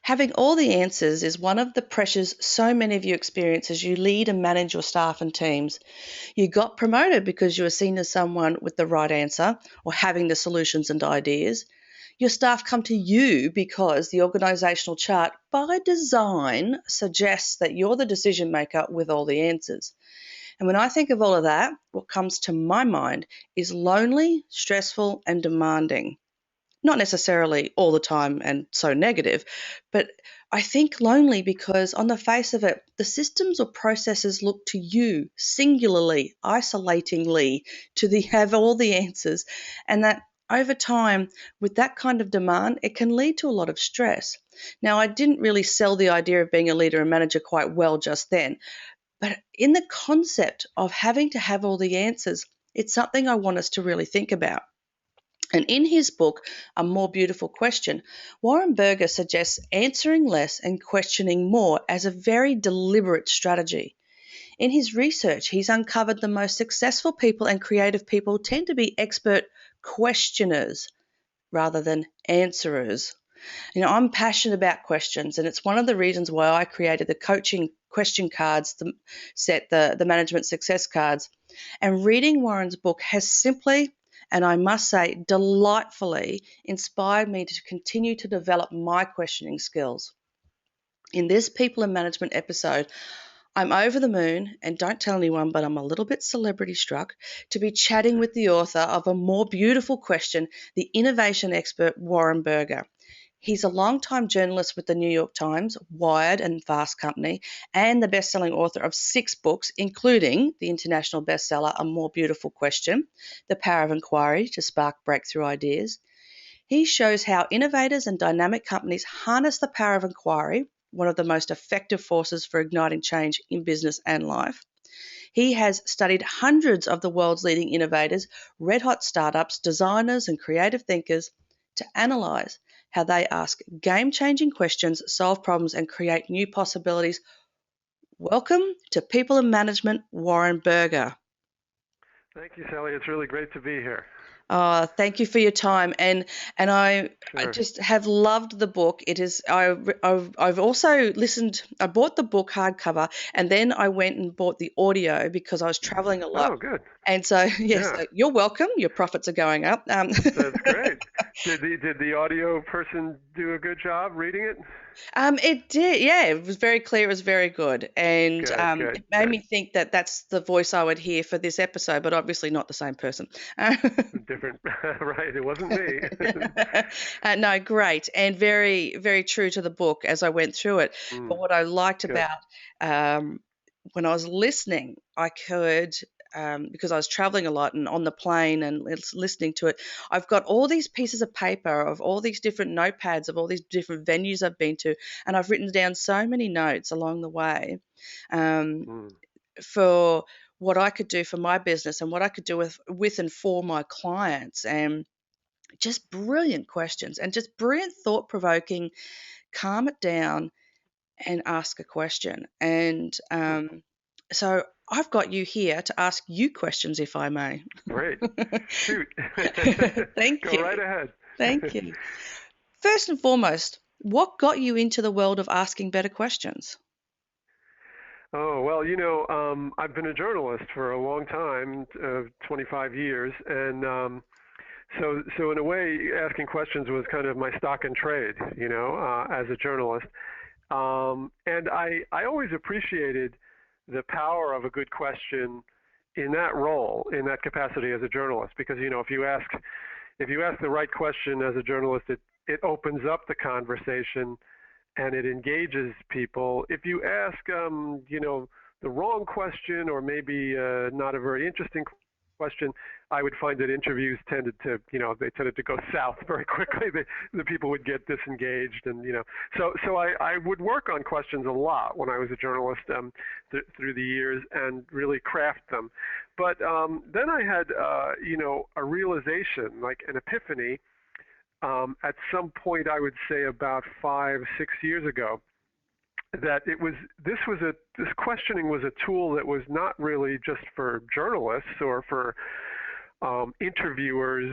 Having all the answers is one of the pressures so many of you experience as you lead and manage your staff and teams. You got promoted because you were seen as someone with the right answer or having the solutions and ideas. Your staff come to you because the organisational chart, by design, suggests that you're the decision maker with all the answers. And when I think of all of that, what comes to my mind is lonely, stressful, and demanding. Not necessarily all the time and so negative, but I think lonely because on the face of it, the systems or processes look to you singularly, isolatingly, have all the answers. And that over time, with that kind of demand, it can lead to a lot of stress. Now, I didn't really sell the idea of being a leader and manager quite well just then, but in the concept of having to have all the answers, it's something I want us to really think about. And in his book, A More Beautiful Question, Warren Berger suggests answering less and questioning more as a very deliberate strategy. In his research, he's uncovered the most successful people and creative people tend to be expert questioners rather than answerers. I'm passionate about questions, and it's one of the reasons why I created the coaching question cards, the management success cards. And reading Warren's book has simply, and I must say, delightfully inspired me to continue to develop my questioning skills. In this people and management episode, I'm over the moon, and don't tell anyone, but I'm a little bit celebrity struck to be chatting with the author of A More Beautiful Question, the innovation expert Warren Berger. He's a longtime journalist with the New York Times, Wired, and Fast Company, and the best-selling author of 6 books, including the international bestseller A More Beautiful Question, The Power of Inquiry to Spark Breakthrough Ideas. He shows how innovators and dynamic companies harness the power of inquiry, one of the most effective forces for igniting change in business and life. He has studied hundreds of the world's leading innovators, red-hot startups, designers, and creative thinkers to analyse how they ask game-changing questions, solve problems, and create new possibilities. Welcome to People and Management, Warren Berger. Thank you, Sally. It's really great to be here. Thank you for your time, and I just have loved the book. It is I've also listened. I bought the book hardcover, and then I went and bought the audio because I was traveling a lot. Oh, good. And so yes, so you're welcome. Your profits are going up. That's great. Did the audio person do a good job reading it? It did. Yeah, it was very clear. It was very good, and Good, it made me think that that's the voice I would hear for this episode, but obviously not the same person. Different, right? It wasn't me. No, great, and very, very true to the book as I went through it. But what I liked Good. about when I was listening, I could. Because I was traveling a lot and on the plane and listening to it, I've got all these pieces of paper of all these different notepads of all these different venues I've been to, and I've written down so many notes along the way for what I could do for my business and what I could do with and for my clients, and just brilliant questions and just brilliant thought-provoking, calm it down and ask a question. And so I've got you here to ask you questions, if I may. Great. Shoot. Thank you. Go right ahead. Thank you. First and foremost, what got you into the world of asking better questions? Oh, well, I've been a journalist for a long time, 25 years, and so in a way, asking questions was kind of my stock and trade, as a journalist. And I always appreciated the power of a good question in that role, in that capacity as a journalist, because if you ask the right question as a journalist, it opens up the conversation and it engages people. If you ask the wrong question, or maybe not a very interesting question, I would find that interviews tended to go south very quickly. The people would get disengaged, and so I would work on questions a lot when I was a journalist through the years and really craft them. But then I had a realization, like an epiphany, at some point, I would say about 5-6 years ago, that this questioning was a tool that was not really just for journalists or for interviewers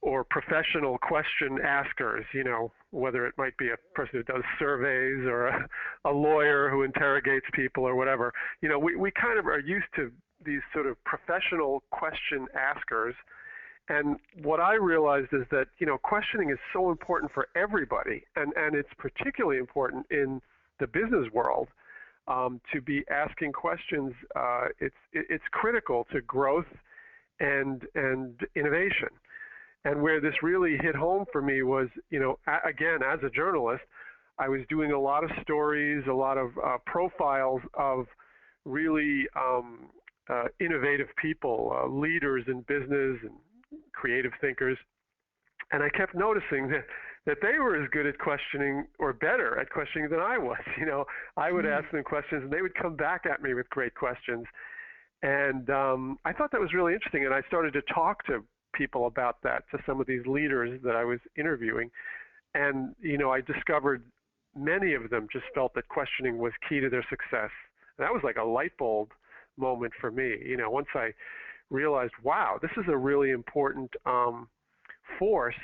or professional question askers, whether it might be a person who does surveys or a lawyer who interrogates people or whatever. We kind of are used to these sort of professional question askers. And what I realized is that, questioning is so important for everybody, and it's particularly important in the business world, to be asking questions. It's critical to growth and innovation. And where this really hit home for me was, again, as a journalist, I was doing a lot of stories, a lot of profiles of really innovative people, leaders in business and creative thinkers. And I kept noticing that they were as good at questioning or better at questioning than I was. I would ask them questions and they would come back at me with great questions. And I thought that was really interesting. And I started to talk to people about that, to some of these leaders that I was interviewing. And, I discovered many of them just felt that questioning was key to their success. And that was like a light bulb moment for me. Once I realized, wow, this is a really important force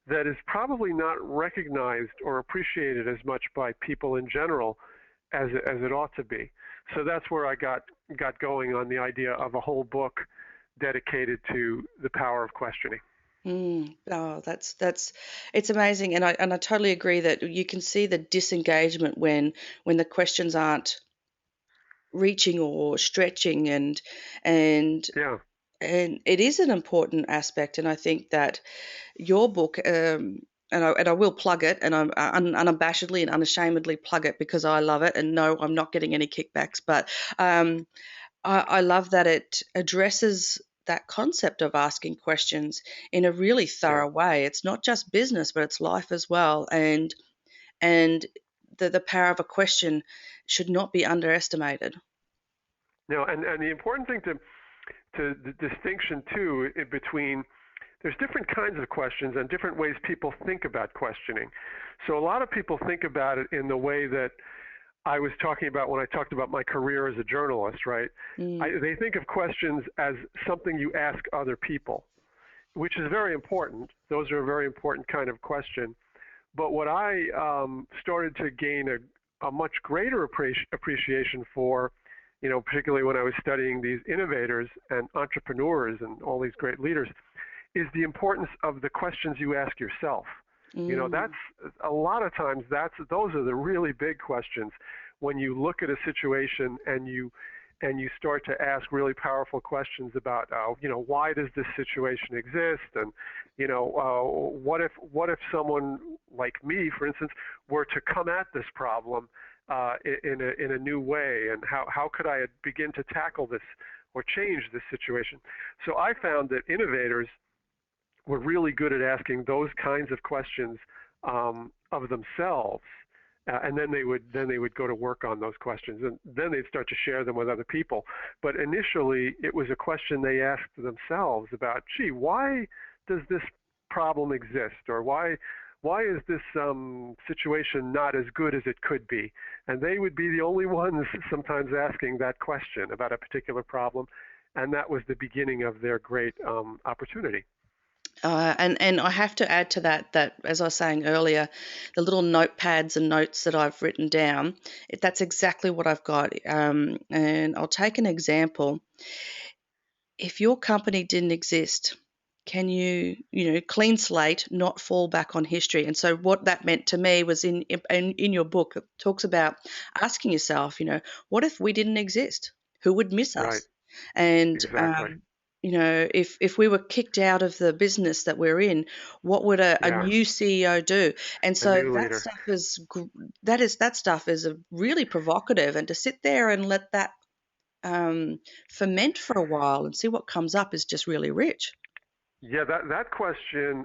that is probably not recognized or appreciated as much by people in general as it ought to be. So that's where I got going on the idea of a whole book dedicated to the power of questioning. Oh, that's it's amazing, and I totally agree that you can see the disengagement when the questions aren't reaching or stretching, and Yeah. and it is an important aspect, and I think that your book, and I will plug it, and I'm unabashedly and unashamedly plug it because I love it, and no, I'm not getting any kickbacks, but um, I love that it addresses that concept of asking questions in a really Yeah. thorough way. It's not just business, but it's life as well, and the power of a question should not be underestimated. No, and the important thing to the distinction too between, there's different kinds of questions and different ways people think about questioning. So a lot of people think about it in the way that I was talking about when I talked about my career as a journalist, right? Mm, They think of questions as something you ask other people, which is very important. Those are a very important kind of question. But what I started to gain a much greater appreciation for, particularly when I was studying these innovators and entrepreneurs and all these great leaders, is the importance of the questions you ask yourself. mm, That's a lot of times those are the really big questions when you look at a situation and you start to ask really powerful questions about, why does this situation exist, and what if someone like me, for instance, were to come at this problem in a new way, and how could I begin to tackle this or change this situation? So I found that innovators were really good at asking those kinds of questions of themselves, and then they would go to work on those questions, and then they'd start to share them with other people. But initially, it was a question they asked themselves about, gee, why does this problem exist, or why is this situation not as good as it could be? And they would be the only ones sometimes asking that question about a particular problem, and that was the beginning of their great opportunity. and I have to add to that as I was saying earlier, the little notepads and notes that I've written down, that's exactly what I've got. And I'll take an example. If your company didn't exist, can clean slate, not fall back on history? And so what that meant to me was in your book, it talks about asking yourself, what if we didn't exist? Who would miss Right. us? And Exactly. if we were kicked out of the business that we're in, what would a Yeah. new CEO do? And A so new that leader. stuff that stuff is a really provocative, and to sit there and let that ferment for a while and see what comes up is just really rich. Yeah, that question,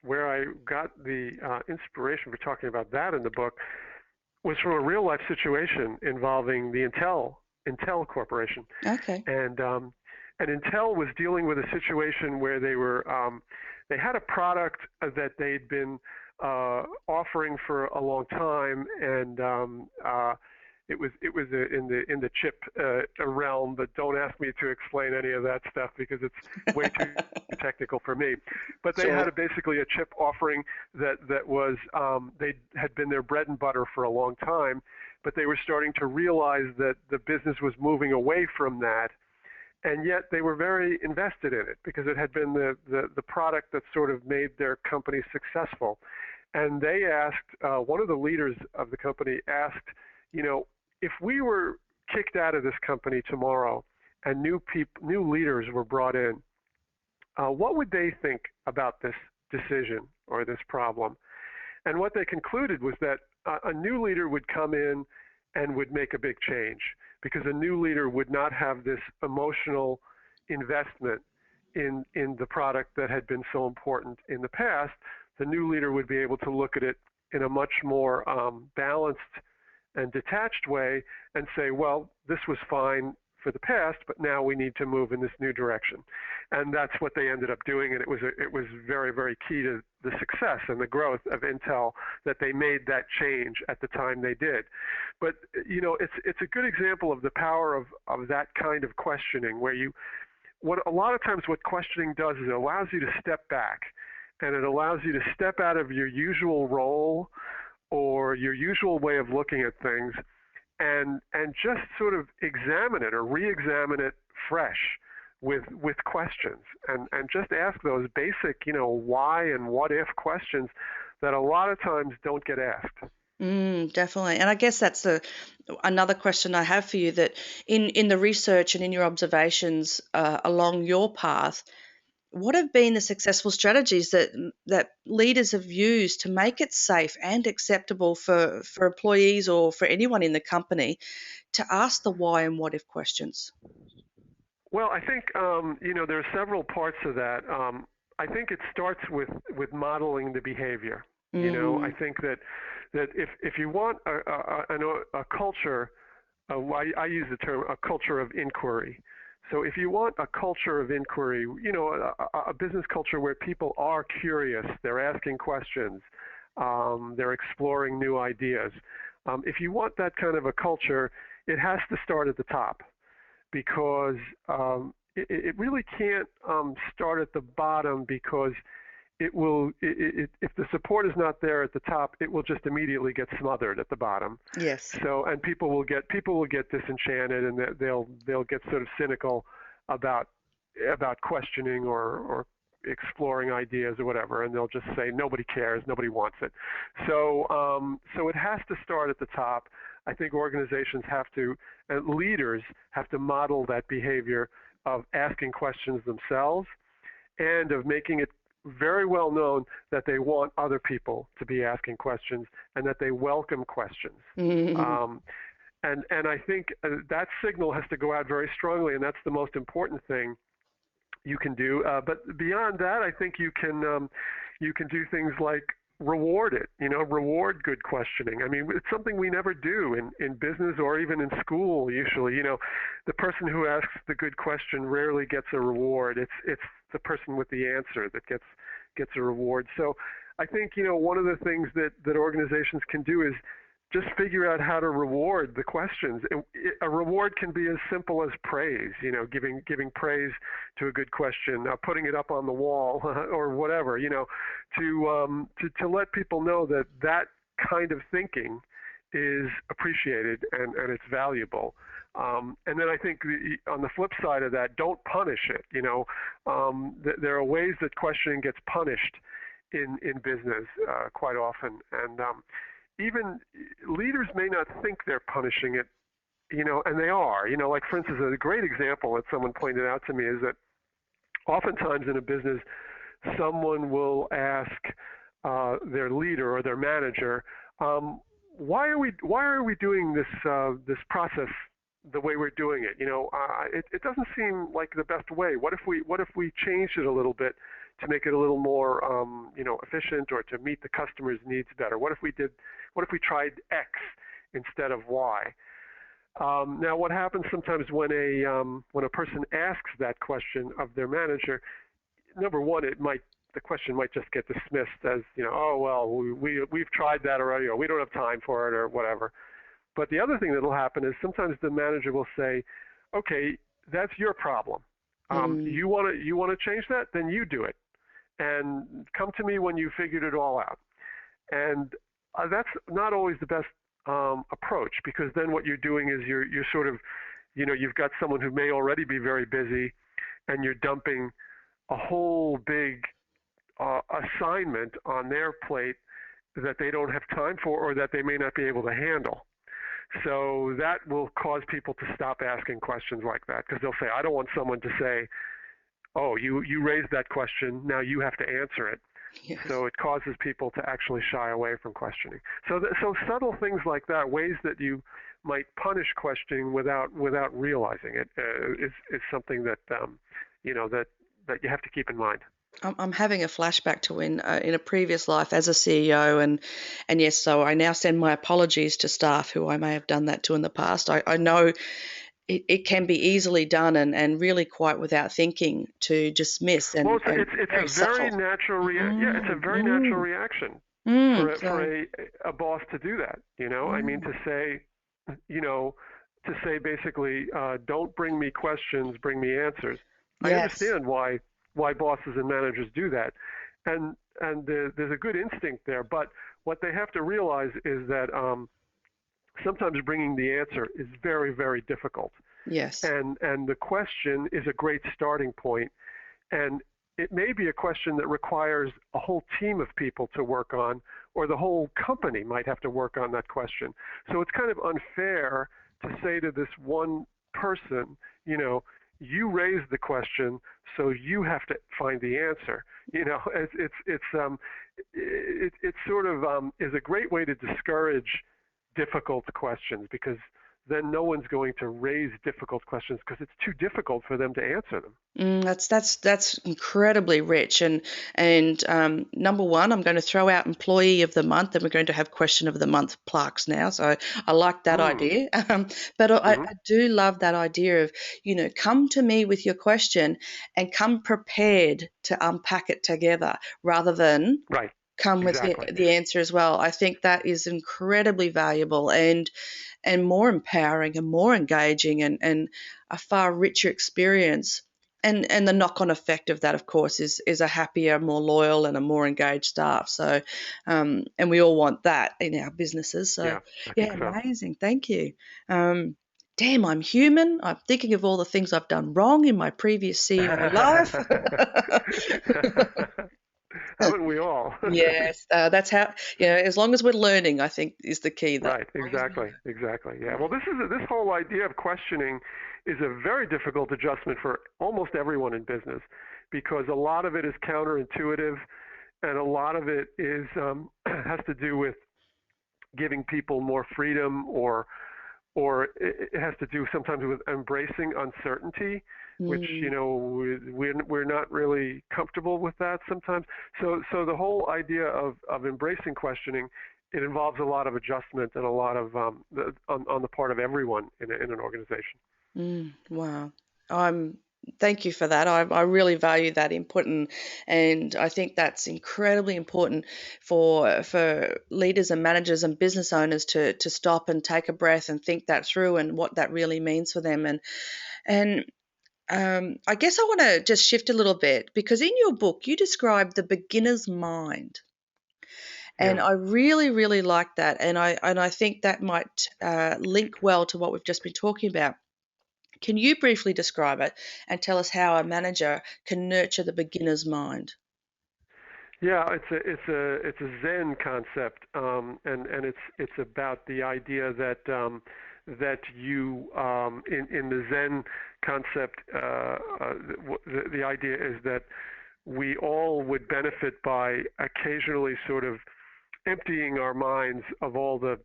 where I got the inspiration for talking about that in the book, was from a real life situation involving the Intel Corporation, Okay. and Intel was dealing with a situation where they had a product that they'd been offering for a long time, and in the chip realm, but don't ask me to explain any of that stuff because it's way too technical for me. But they Sure. had basically a chip offering that was they had been their bread and butter for a long time, but they were starting to realize that the business was moving away from that, and yet they were very invested in it because it had been the product that sort of made their company successful. And they asked, one of the leaders of the company asked, you know, if we were kicked out of this company tomorrow and new leaders were brought in, what would they think about this decision or this problem? And what they concluded was that a new leader would come in and would make a big change because a new leader would not have this emotional investment in the product that had been so important in the past. The new leader would be able to look at it in a much more balanced and detached way and say, well, this was fine for the past, but now we need to move in this new direction. And that's what they ended up doing, and it was very, very key to the success and the growth of Intel that they made that change at the time they did. But you know, it's a good example of the power of that kind of questioning, where a lot of times what questioning does is it allows you to step back, and it allows you to step out of your usual role or your usual way of looking at things and just sort of examine it or re-examine it fresh with questions and just ask those basic, you know, why and what if questions that a lot of times don't get asked. Definitely. And I guess that's another question I have for you, that in the research and in your observations along your path, what have been the successful strategies that leaders have used to make it safe and acceptable for employees or for anyone in the company to ask the why and what if questions? Well, I think you know, there are several parts of that. I think it starts with modeling the behavior. You know, I Mm, think that if you want a culture, I use the term a culture of inquiry. So if you want a culture of inquiry, you know, a business culture where people are curious, they're asking questions, they're exploring new ideas. If you want that kind of a culture, it has to start at the top because it really can't start at the bottom because if the support is not there at the top, it will just immediately get smothered at the bottom. yes. So, and people will get disenchanted, and they'll get sort of cynical about questioning or exploring ideas or whatever, and they'll just say nobody cares, nobody wants it. So it has to start at the top. I think organizations have to, and leaders have to model that behavior of asking questions themselves and of making it very well known that they want other people to be asking questions and that they welcome questions. Mm, Um, and I think that signal has to go out very strongly, and that's the most important thing you can do. But beyond that, I think you can do things like reward it. You know, reward good questioning. I mean, it's something we never do in business or even in school. Usually, you know, the person who asks the good question rarely gets a reward. It's the person with the answer that gets a reward. So, I think, you know, one of the things that organizations can do is just figure out how to reward the questions. A reward can be as simple as praise, you know, giving praise to a good question, putting it up on the wall or whatever, you know, to let people know that kind of thinking is appreciated and it's valuable. And then I think on the flip side of that, don't punish it. You know, there are ways that questioning gets punished in business quite often, and even leaders may not think they're punishing it, you know, and they are. You know, like for instance, a great example that someone pointed out to me is that oftentimes in a business, someone will ask their leader or their manager, why are we doing this process the way we're doing it? You know, it doesn't seem like the best way. What if we changed it a little bit to make it a little more you know, efficient or to meet the customer's needs better? What if we tried X instead of Y? Now, what happens sometimes when a person asks that question of their manager? Number one, the question might just get dismissed as, you know, oh well, we've tried that already, or we don't have time for it, or whatever. But the other thing that will happen is sometimes the manager will say, okay, that's your problem. Mm, You want to change that? Then you do it. And come to me when you figured it all out. And that's not always the best approach, because then what you're doing is you're sort of, you've got someone who may already be very busy, and you're dumping a whole big assignment on their plate that they don't have time for, or that they may not be able to handle. So that will cause people to stop asking questions like that, because they'll say, I don't want someone to say, oh, you raised that question, now you have to answer it. yes. So it causes people to actually shy away from questioning. So subtle things like that, ways that you might punish questioning without realizing it, is something that that you have to keep in mind. I'm having a flashback to when, in a previous life as a CEO, and yes, so I now send my apologies to staff who I may have done that to in the past. I know it can be easily done, and really quite without thinking to dismiss, Well, and it's a very very subtle. natural yeah, it's a Mm, very natural mm, reaction for so, a boss to do that. I mean, mm, you know, to say basically, don't bring me questions, bring me answers. I yes, understand why bosses and managers do that, and there's a good instinct there. But what they have to realize is that sometimes bringing the answer is very, very difficult, yes, and the question is a great starting point, and it may be a question that requires a whole team of people to work on, or the whole company might have to work on that question. So it's kind of unfair to say to this one person, you raised the question, so you have to find the answer. It sort of is a great way to discourage difficult questions, because then no one's going to raise difficult questions because it's too difficult for them to answer them. that's incredibly rich, and number one, I'm going to throw out Employee of the Month, and we're going to have Question of the Month plaques now. So I like that Hmm. idea, but Hmm. I do love that idea of come to me with your question and come prepared to unpack it together rather than Right. come with Exactly. the answer as well. I think that is incredibly valuable, and more empowering and more engaging, and a far richer experience. And the knock-on effect of that, of course, is a happier, more loyal, and a more engaged staff. So, and we all want that in our businesses. So, Yeah, I think yeah, so. amazing. Thank you. Um, Damn, I'm human. I'm thinking of all the things I've done wrong in my previous CEO life. Haven't we all? Yes, that's how, as long as we're learning, I think is the key, though. Right, As long as we're exactly, exactly. Yeah. Well, learning. this whole idea of questioning is a very difficult adjustment for almost everyone in business, because a lot of it is counterintuitive, and a lot of it is has to do with giving people more freedom, or it has to do sometimes with embracing uncertainty, which Mm. we're not really comfortable with that sometimes. So the whole idea of embracing questioning, it involves a lot of adjustment and a lot of on the part of everyone in an organization. Wow. I'm Thank you for that. I really value that input, and I think that's incredibly important for leaders and managers and business owners to stop and take a breath and think that through and what that really means for them. And I guess I want to just shift a little bit, because in your book you describe the beginner's mind. And Yeah. I really, really like that, and I think that might link well to what we've just been talking about. Can you briefly describe it and tell us how a manager can nurture the beginner's mind? Yeah, it's a Zen concept, and it's about the idea that that you in the Zen concept, the idea is that we all would benefit by occasionally sort of emptying our minds of all the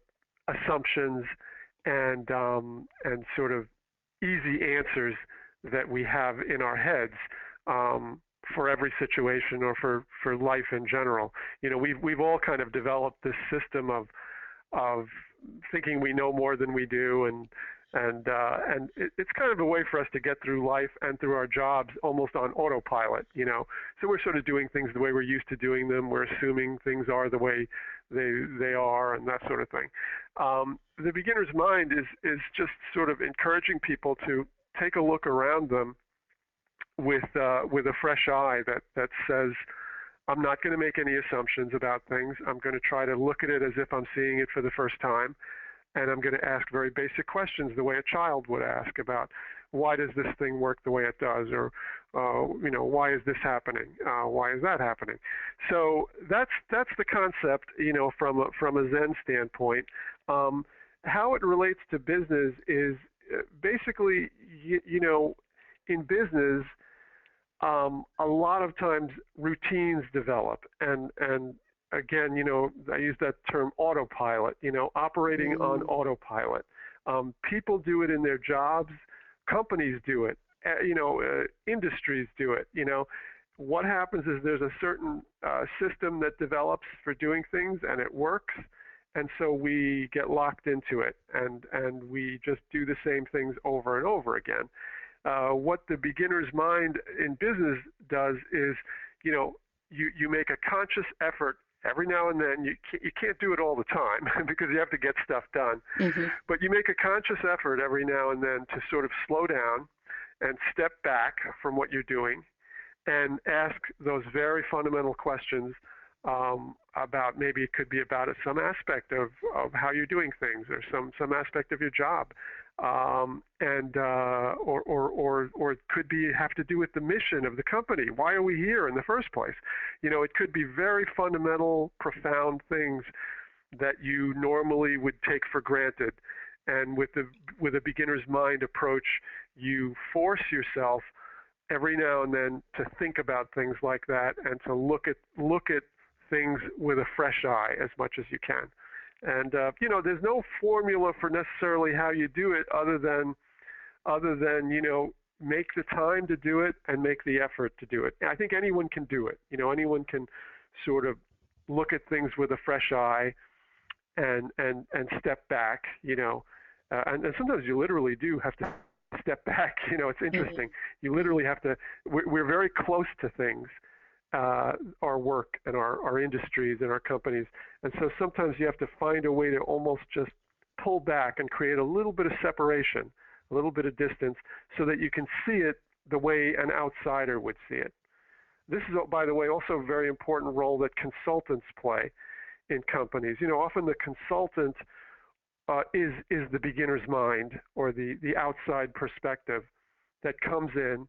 assumptions and sort of easy answers that we have in our heads, for every situation, or for life in general. We've all kind of developed this system of thinking we know more than we do, and it's kind of a way for us to get through life and through our jobs almost on autopilot. So we're sort of doing things the way we're used to doing them. We're assuming things are the way they are and that sort of thing. The beginner's mind is just sort of encouraging people to take a look around them with a fresh eye that says, I'm not going to make any assumptions about things. I'm going to try to look at it as if I'm seeing it for the first time, and I'm going to ask very basic questions the way a child would ask about why does this thing work the way it does, or why is this happening? Why is that happening? So that's the concept, from a Zen standpoint. How it relates to business is basically, in business, a lot of times routines develop, and again, I use that term autopilot, operating on autopilot. People do it in their jobs, companies do it, industries do it. What happens is there's a certain system that develops for doing things, and it works, and so we get locked into it, and we just do the same things over and over again. What the beginner's mind in business does is, you make a conscious effort every now and then. You can't do it all the time because you have to get stuff done. Mm-hmm. But you make a conscious effort every now and then to sort of slow down and step back from what you're doing and ask those very fundamental questions about, maybe it could be about some aspect of how you're doing things, or some aspect of your job. Or it could have to do with the mission of the company. Why are we here in the first place? It could be very fundamental, profound things that you normally would take for granted. And with a beginner's mind approach, you force yourself every now and then to think about things like that, and to look at things with a fresh eye as much as you can. And there's no formula for necessarily how you do it, other than make the time to do it and make the effort to do it. I think anyone can do it. Anyone can sort of look at things with a fresh eye and step back. And sometimes you literally do have to step back. It's interesting. You literally have to. We're very close to things. Our work and our industries and our companies. And so sometimes you have to find a way to almost just pull back and create a little bit of separation, a little bit of distance, so that you can see it the way an outsider would see it. This is, by the way, also a very important role that consultants play in companies. Often the consultant is the beginner's mind, or the outside perspective that comes in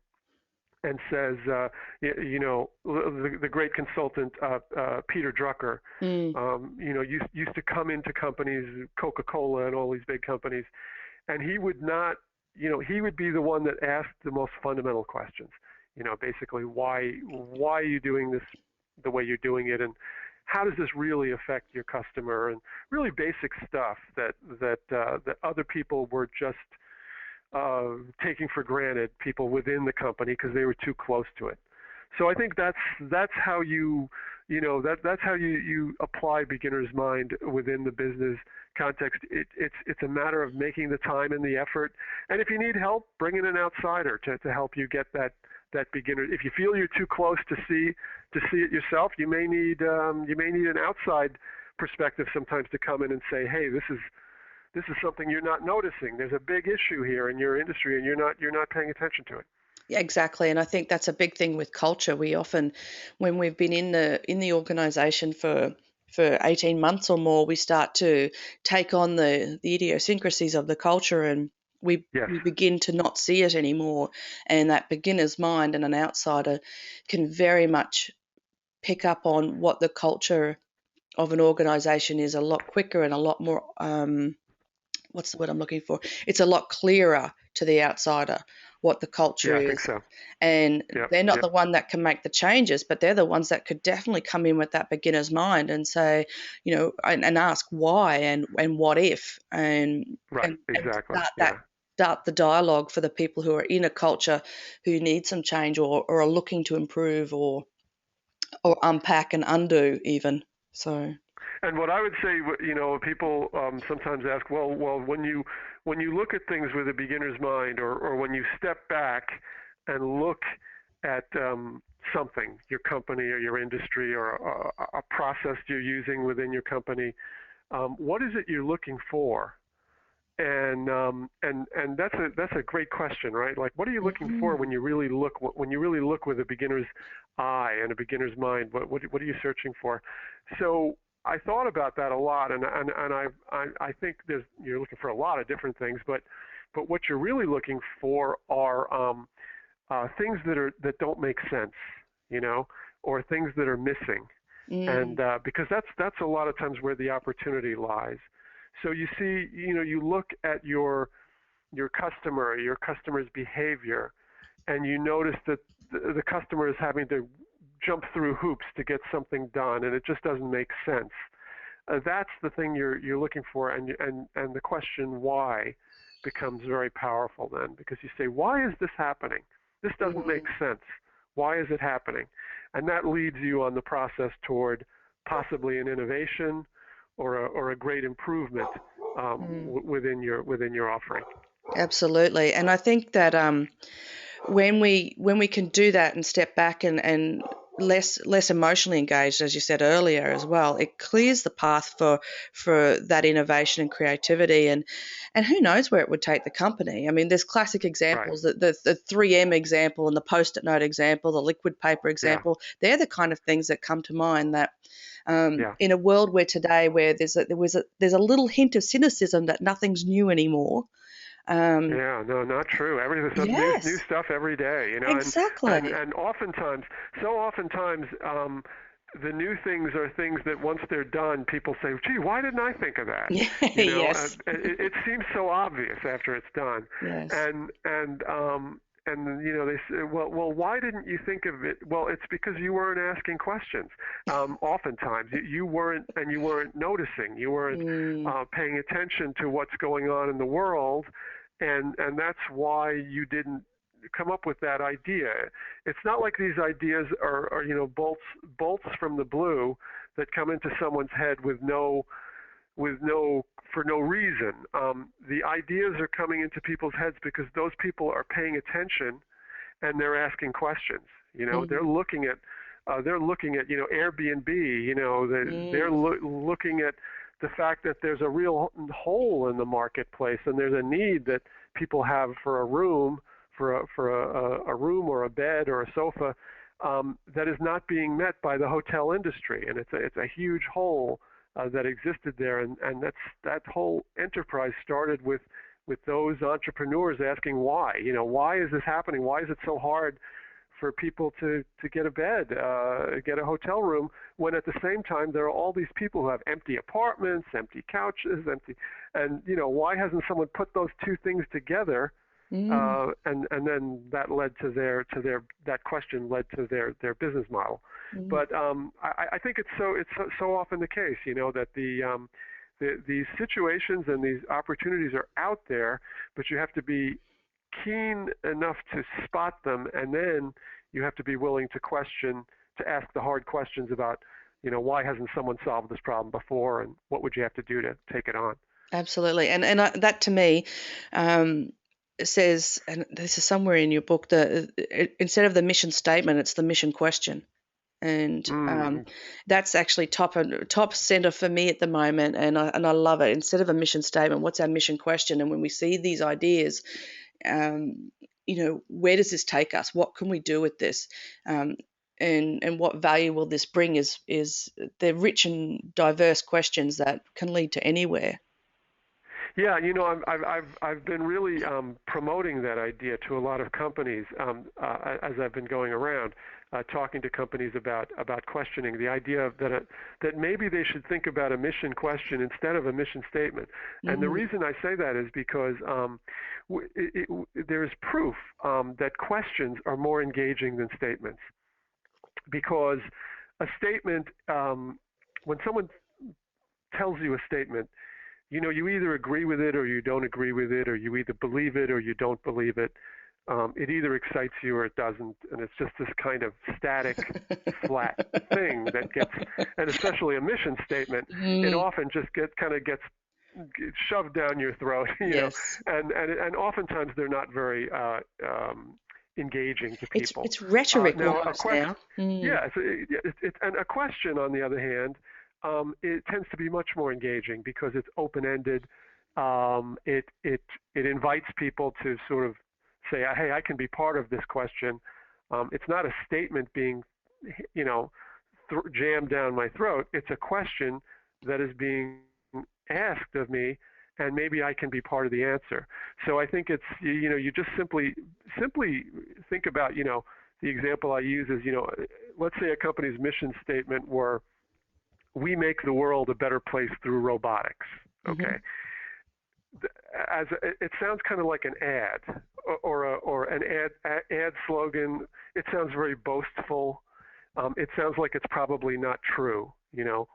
and says, the great consultant Peter Drucker, used to come into companies, Coca-Cola and all these big companies, and he would be the one that asked the most fundamental questions. Basically, why are you doing this the way you're doing it, and how does this really affect your customer, and really basic stuff that other people were just taking for granted, people within the company, because they were too close to it. So I think that's how that's how you apply beginner's mind within the business context. It's a matter of making the time and the effort, and if you need help, bring in an outsider to help you get that beginner. If you feel you're too close to see it yourself, you may need an outside perspective sometimes to come in and say, hey, this is something you're not noticing. There's a big issue here in your industry, and you're not paying attention to it. Yeah, exactly. And I think that's a big thing with culture. We often, when we've been in the organization for 18 months or more, we start to take on the idiosyncrasies of the culture, and we begin to not see it anymore. And that beginner's mind and an outsider can very much pick up on what the culture of an organization is a lot quicker and a lot more what's the word I'm looking for? It's a lot clearer to the outsider what the culture is. I think so. And they're not the one that can make the changes, but they're the ones that could definitely come in with that beginner's mind and say, and ask why and what if, and exactly. And start the dialogue for the people who are in a culture who need some change, or are looking to improve, or unpack and undo even. So. And what I would say, people sometimes ask, well, when you look at things with a beginner's mind, or when you step back and look at something, your company or your industry or a process you're using within your company. What is it you're looking for? And that's a great question, right? Like, what are you looking for Mm. when you really look with a beginner's eye and a beginner's mind? What are you searching for? So I thought about that a lot, and I think you're looking for a lot of different things, but what you're really looking for are things that don't make sense, you know, or things that are missing, and Mm. because that's a lot of times where the opportunity lies. So you see, you look at your customer's behavior, and you notice that the customer is having to jump through hoops to get something done, and it just doesn't make sense. That's the thing you're looking for, and the question why becomes very powerful then, because you say, why is this happening? This doesn't make Mm. sense. Why is it happening? And that leads you on the process toward possibly an innovation or a great improvement Mm. within your offering. Absolutely. And I think that when we can do that and step back and less emotionally engaged, as you said earlier as well, it clears the path for that innovation and creativity, and who knows where it would take the company. I mean, there's classic Right. examples, the 3M example and the post-it note example, the liquid paper Yeah. example. They're the kind of things that come to mind that Yeah. in a world where today where there's a little hint of cynicism that nothing's new anymore. um, Yeah, no, not true. Everything, some new yes, stuff every day, exactly. and oftentimes, so oftentimes, the new things are things that once they're done, people say, "Gee, why didn't I think of that?" Yes. It seems so obvious after it's done, Yes. and they say, well, why didn't you think of it? Well, it's because you weren't asking questions. Oftentimes, you weren't noticing, you weren't Mm, paying attention to what's going on in the world, and that's why you didn't come up with that idea. It's not like these ideas are bolts from the blue that come into someone's head with no for no reason. The ideas are coming into people's heads because those people are paying attention and they're asking questions. mm, They're looking at Airbnb. They're mm, looking at the fact that there's a real hole in the marketplace and there's a need that people have for a room, for a room or a bed or a sofa, that is not being met by the hotel industry, and it's a huge hole that existed there, and that whole enterprise started with those entrepreneurs asking why. Why is this happening? Why is it so hard for people to get a bed, get a hotel room, when at the same time there are all these people who have empty apartments, empty couches, and why hasn't someone put those two things together? mm, And then that led to that question led to their business model. mm. But I think it's so often the case, that these situations and these opportunities are out there, but you have to be keen enough to spot them, and then you have to be willing to ask the hard questions about, why hasn't someone solved this problem before, and what would you have to do to take it on? Absolutely. And that to me um, says, and this is somewhere in your book, instead of the mission statement, it's the mission question. And Mm, that's actually top center for me at the moment, and I love it. Instead of a mission statement, what's our mission question? And when we see these ideas, um, where does this take us? What can we do with this? Um, and what value will this bring? Is they're rich and diverse questions that can lead to anywhere. yeah, I've been really promoting that idea to a lot of companies as I've been going around, talking to companies about questioning the idea that maybe they should think about a mission question instead of a mission statement. And the Mm, reason I say that is because there's proof that questions are more engaging than statements. Because a statement, when someone tells you a statement, you either agree with it or you don't agree with it, or you either believe it or you don't believe it. It either excites you or it doesn't, and it's just this kind of static, flat thing that gets, and especially a mission statement, it mm, often just gets shoved down your throat, yes. and oftentimes they're not very engaging to It's people. it's rhetoric Now, a almost question, now. Mm. yeah, and a question, on the other hand, it tends to be much more engaging because it's open-ended. It invites people to sort of say, hey, I can be part of this question. It's not a statement being, you know, jammed down my throat. It's a question that is being asked of me, and maybe I can be part of the answer. So I think it's, you just simply think about, the example I use is, let's say a company's mission statement were, we make the world a better place through robotics. Mm-hmm. Okay, it sounds kind of like an ad, or an ad slogan. It sounds very boastful. It sounds like it's probably not true.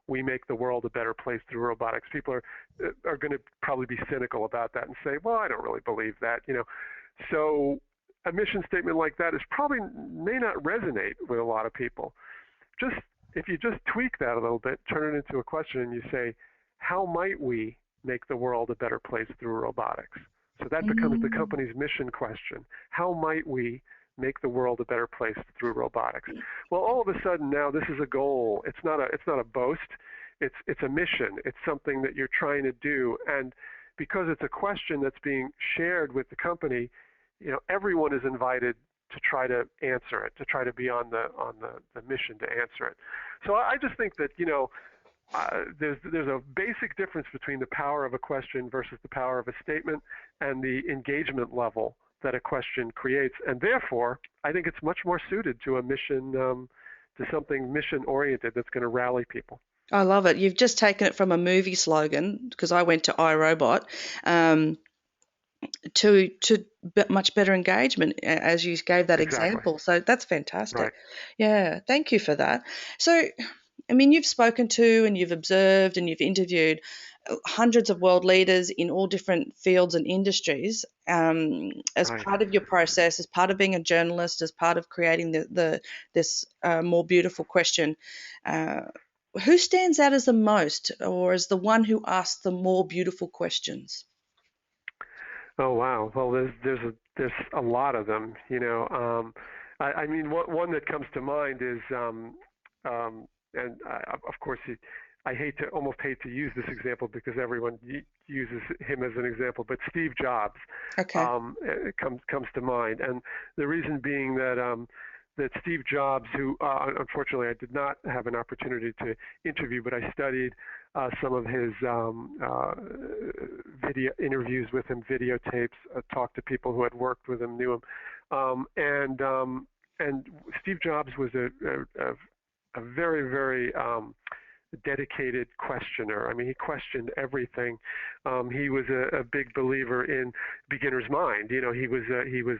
We make the world a better place through robotics. People are going to probably be cynical about that and say, well, I don't really believe that. So a mission statement like that may not resonate with a lot of people. Just if you just tweak that a little bit, turn it into a question, and you say, how might we make the world a better place through robotics? So that becomes the Mm. company's mission question. How might we make the world a better place through robotics? Well, all of a sudden now this is a goal. It's not a boast. It's a mission. It's something that you're trying to do, and because it's a question that's being shared with the company, everyone is invited to try to answer it, to try to be on the mission to answer it. So I just think that there's a basic difference between the power of a question versus the power of a statement, and the engagement level that a question creates, and therefore I think it's much more suited to a mission, to something mission oriented that's going to rally people. I love it. You've just taken it from a movie slogan, because I went to iRobot, um, to much better engagement, as you gave that Exactly. example. So that's fantastic. Right. Yeah, thank you for that. So, I mean, you've spoken to and you've observed and you've interviewed hundreds of world leaders in all different fields and industries, as Right. part of your process, as part of being a journalist, as part of creating this more beautiful question. Uh, who stands out as the most, or as the one who asks the more beautiful questions? Oh wow. Well, there's a lot of them. I mean, one that comes to mind is, and of course, I almost hate to use this example because everyone uses him as an example, but Steve Jobs, Okay. comes to mind, and the reason being that Steve Jobs, who unfortunately I did not have an opportunity to interview, but I studied some of his video interviews with him, videotapes, talked to people who had worked with him, knew him, and Steve Jobs was a very, very dedicated questioner. I mean, he questioned everything. He was a big believer in beginner's mind. He was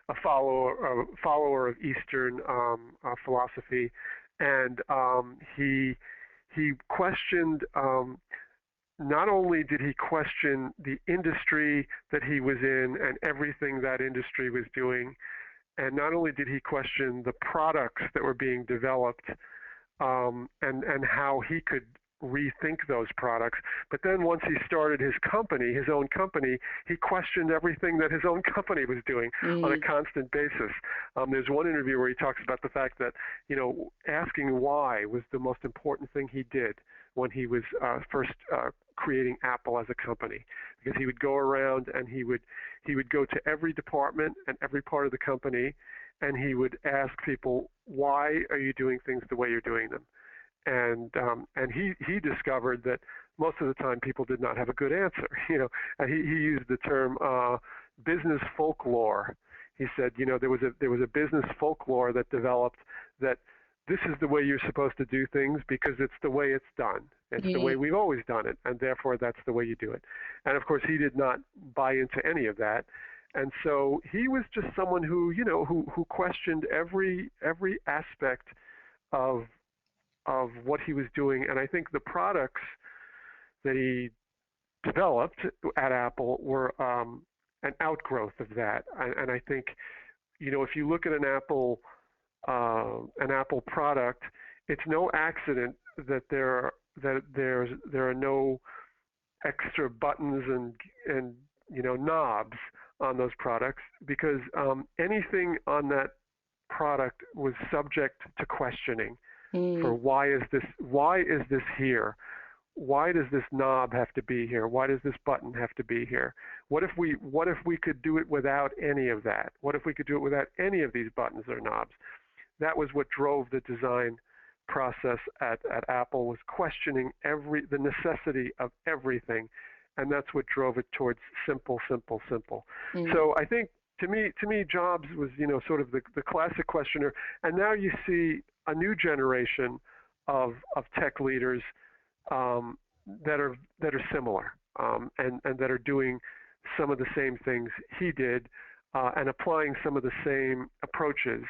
a follower of Eastern philosophy, and he questioned. Not only did he question the industry that he was in and everything that industry was doing, and not only did he question the products that were being developed, and how he could rethink those products. But then once he started his own company, he questioned everything that his own company was doing on a Mm. constant basis. There's one interview where he talks about the fact that, asking why was the most important thing he did when he was first creating Apple as a company, because he would go around and he would go to every department and every part of the company, and he would ask people, why are you doing things the way you're doing them? And he discovered that most of the time people did not have a good answer. And he used the term business folklore. He said, there was a business folklore that developed, that this is the way you're supposed to do things because it's the way it's done. It's the way Mm. we've always done it, and therefore that's the way you do it. And of course, he did not buy into any of that. And so he was just someone who questioned every aspect of what he was doing. And I think the products that he developed at Apple were an outgrowth of that. And I think, if you look at an Apple product, it's no accident that there are no extra buttons and knobs on those products because anything on that product was subject to questioning for Mm. why is this here? Why does this knob have to be here? Why does this button have to be here? What if we could do it without any of that? What if we could do it without any of these buttons or knobs? That was what drove the design process at Apple, was questioning the necessity of everything, and that's what drove it towards simple, simple, simple. Mm. So I think to me Jobs was sort of the classic questioner, and now you see a new generation of tech leaders um, that are similar and that are doing some of the same things he did and applying some of the same approaches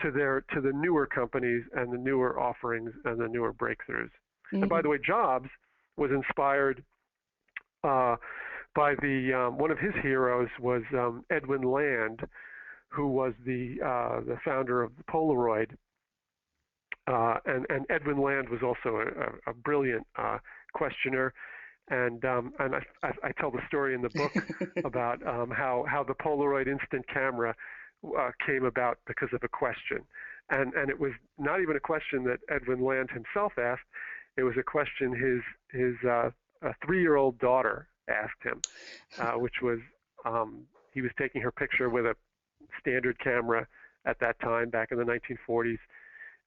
to the newer companies and the newer offerings and the newer breakthroughs. And by Mm. the way, Jobs was inspired uh, by the one of his heroes was Edwin Land, who was the founder of the Polaroid. And Edwin Land was also a brilliant questioner, and I tell the story in the book about how the Polaroid instant camera came about because of a question, and it was not even a question that Edwin Land himself asked. It was a question his a 3-year-old daughter asked him, which was he was taking her picture with a standard camera at that time back in the 1940s,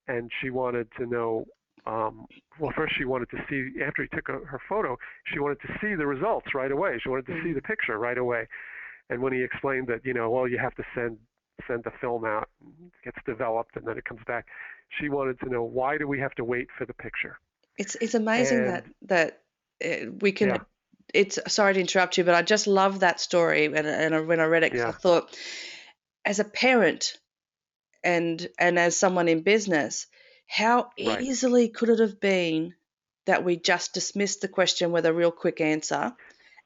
and she wanted to know. Well, first she wanted to see, after he took her photo, she wanted to see the results right away. She wanted to see Mm. the picture right away. And when he explained that, well, you have to send the film out, it gets developed, and then it comes back, she wanted to know, why do we have to wait for the picture? It's amazing And that we can. yeah, It's sorry to interrupt you, but I just love that story, when I read it, because I yeah, thought, as a parent and as someone in business, how right. easily could it have been that we just dismissed the question with a real quick answer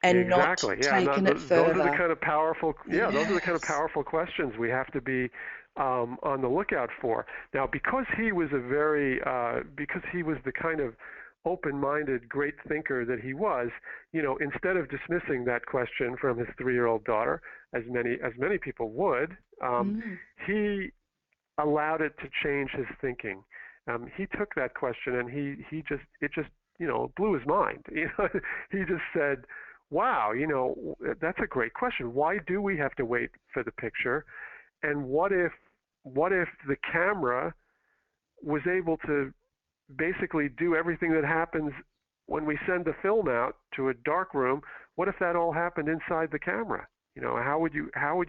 and not Exactly. Yeah, taken it those are the further? kind of powerful. Yeah, those are the kind of Yes. powerful questions we have to be on the lookout for. Now, because he was the kind of open-minded, great thinker that he was, instead of dismissing that question from his 3-year-old daughter, as many people would, Mm. he allowed it to change his thinking. He took that question and he just it just blew his mind. He just said, "Wow, that's a great question. Why do we have to wait for the picture? And what if the camera was able to basically do everything that happens when we send the film out to a dark room? What if that all happened inside the camera? How would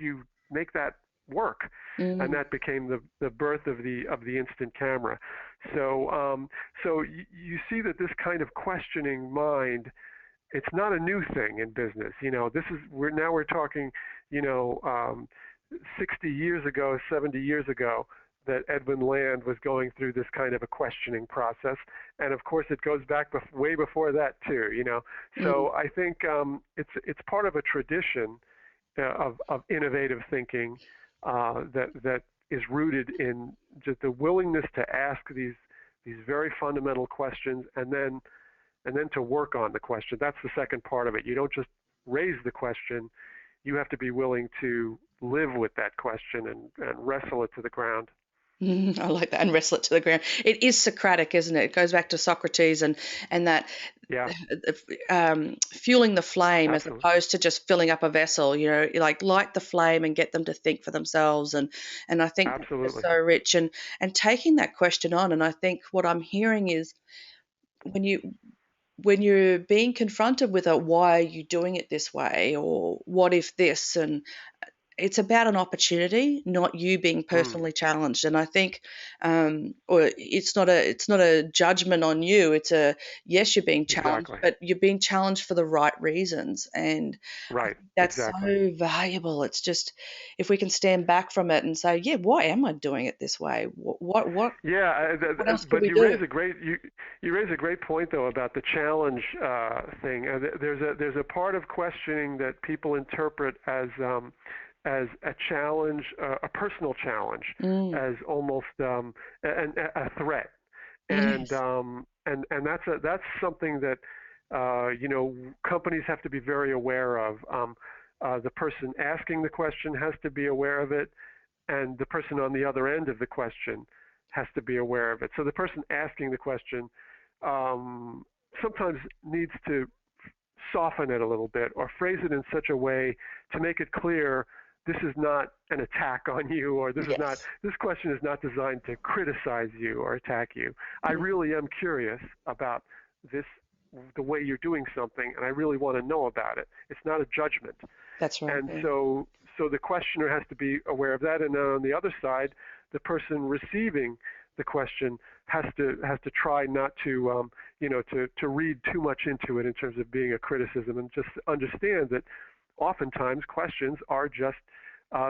you make that work?" And Mm. that became the birth of the instant camera. So you see that this kind of questioning mind, it's not a new thing in business. We're talking, you know, um, 60 years ago, 70 years ago, that Edwin Land was going through this kind of a questioning process, and of course it goes back way before that too. Mm. So I think it's part of a tradition of innovative thinking that is rooted in just the willingness to ask these very fundamental questions, and then to work on the question. That's the second part of it. You don't just raise the question, you have to be willing to live with that question and wrestle it to the ground. I like that, and wrestle it to the ground. It is Socratic, isn't it? It goes back to Socrates and that Yeah, fueling the flame as absolutely. opposed to just filling up a vessel. Like light the flame and get them to think for themselves. And I think that is Absolutely. so rich. And taking that question on. And I think what I'm hearing is when you're being confronted with a why are you doing it this way, or what if this, and it's about an opportunity, not you being Mm, personally challenged. And I think, or it's not a judgment on you. It's a yes, you're being challenged, exactly. but you're being challenged for the right reasons. And I Right. think that's Exactly. so valuable. It's just if we can stand back from it and say, yeah, why am I doing it this way? Yeah, What else could but we you do? raise a great you raise a great point though about the challenge thing. There's a part of questioning that people interpret as a challenge, a personal challenge, Mm, as almost a threat, and yes. um, and that's something that companies have to be very aware of. the person asking the question has to be aware of it, and the person on the other end of the question has to be aware of it. So the person asking the question sometimes needs to soften it a little bit or phrase it in such a way to make it clear this is not an attack on you, or this Yes. question is not designed to criticize you or attack you. I really am curious about this, the way you're doing something, and I really want to know about it. It's not a judgment. That's right. And Yeah. so the questioner has to be aware of that. And then on the other side, the person receiving the question has to try not to to read too much into it in terms of being a criticism, and just understand that oftentimes questions are just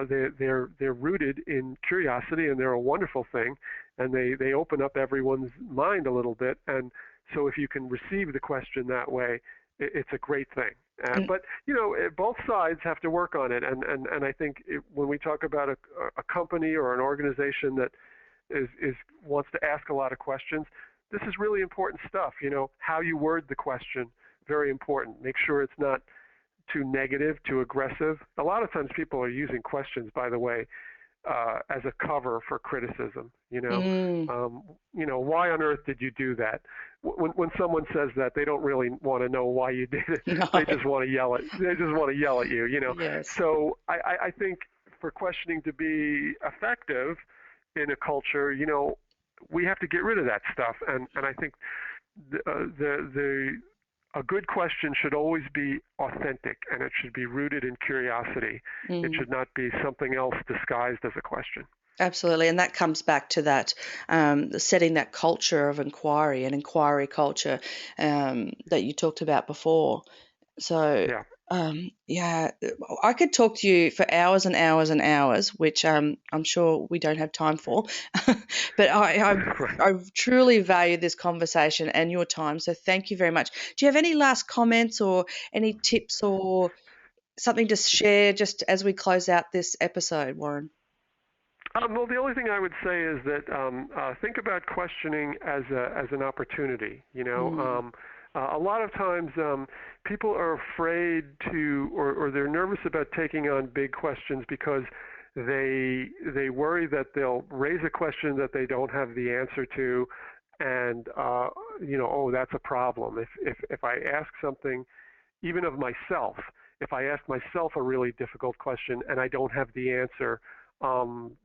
they're rooted in curiosity, and they're a wonderful thing, and they open up everyone's mind a little bit. And so if you can receive the question that way, it's a great thing. And But both sides have to work on it, and I think when we talk about a company or an organization that is wants to ask a lot of questions, this is really important stuff. How you word the question, very important. Make sure it's not too negative, too aggressive. A lot of times people are using questions, by the way, as a cover for criticism. mm, Why on earth did you do that? When someone says that, they don't really want to know why you did it. no. They just want to yell at. They just want to yell at you. Yes. So I think for questioning to be effective in a culture, we have to get rid of that stuff. And I think the a good question should always be authentic, and it should be rooted in curiosity. It Mm. should not be something else disguised as a question. Absolutely, and that comes back to that setting that culture of inquiry and inquiry culture that you talked about before. So, Yeah. yeah, I could talk to you for hours and hours and hours, which I'm sure we don't have time for. But Right. I truly value this conversation and your time. So thank you very much. Do you have any last comments or any tips or something to share just as we close out this episode, Warren? Well, the only thing I would say is that think about questioning as an opportunity. Mm, A lot of times people are afraid to, or they're nervous about taking on big questions because they worry that they'll raise a question that they don't have the answer to, and oh, that's a problem. If I ask something, even of myself, if I ask myself a really difficult question and I don't have the answer,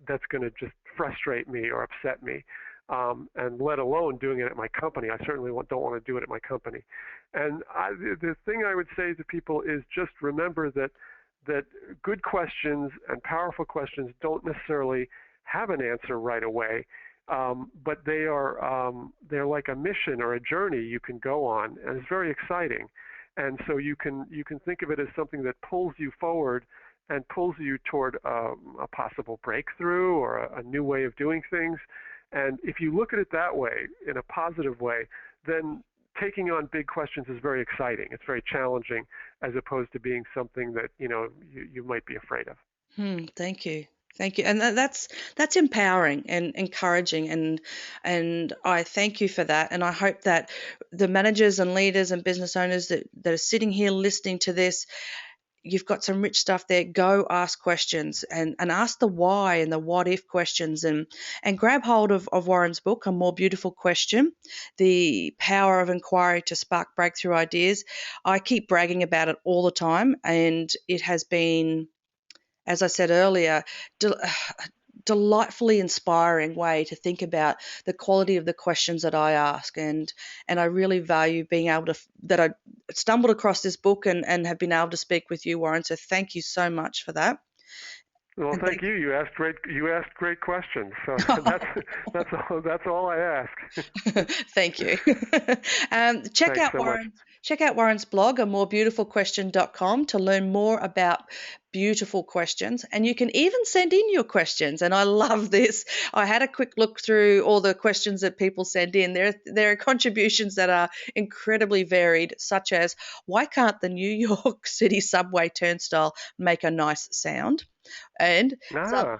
that's going to just frustrate me or upset me. And let alone doing it at my company. I certainly don't want to do it at my company. And the thing I would say to people is just remember that good questions and powerful questions don't necessarily have an answer right away, but they're like a mission or a journey you can go on, and it's very exciting. And so you can think of it as something that pulls you forward and pulls you toward a possible breakthrough or a new way of doing things. And if you look at it that way, in a positive way, then taking on big questions is very exciting. It's very challenging, as opposed to being something that you might be afraid of. thank you. Thank you. And that's empowering and encouraging, and I thank you for that. And I hope that the managers and leaders and business owners that are sitting here listening to this, you've got some rich stuff there. Go ask questions and ask the why and the what if questions, and grab hold of Warren's book, A More Beautiful Question, The Power of Inquiry to Spark Breakthrough Ideas. I keep bragging about it all the time, and it has been, as I said earlier, delightfully inspiring way to think about the quality of the questions that I ask, and I really value being able to that I stumbled across this book and have been able to speak with you, Warren. So thank you so much for that. Well, And thank thank you. You asked great questions. So that's all I ask. thank you. Thanks so much. Check out Warren's blog, amorebeautifulquestion.com, to learn more about beautiful questions, and you can even send in your questions. And I love this. I had a quick look through all the questions that people send in. There are contributions that are incredibly varied, such as, why can't the New York City subway turnstile make a nice sound? And some, Ah.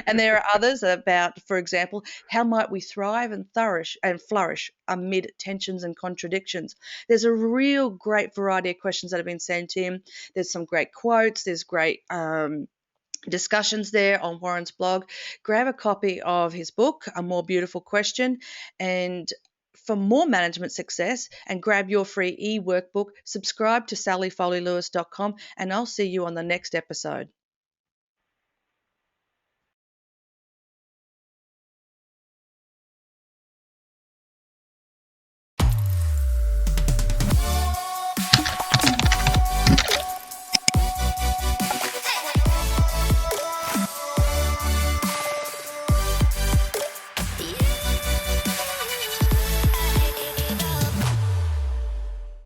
and there are others about, for example, how might we thrive and flourish amid tensions and contradictions? There's a real great variety of questions that have been sent in. There's some great quotes. There's great discussions there on Warren's blog. Grab a copy of his book, A More Beautiful Question, and for more management success and grab your free e-workbook, subscribe to sallyfoley-lewis.com, and I'll see you on the next episode.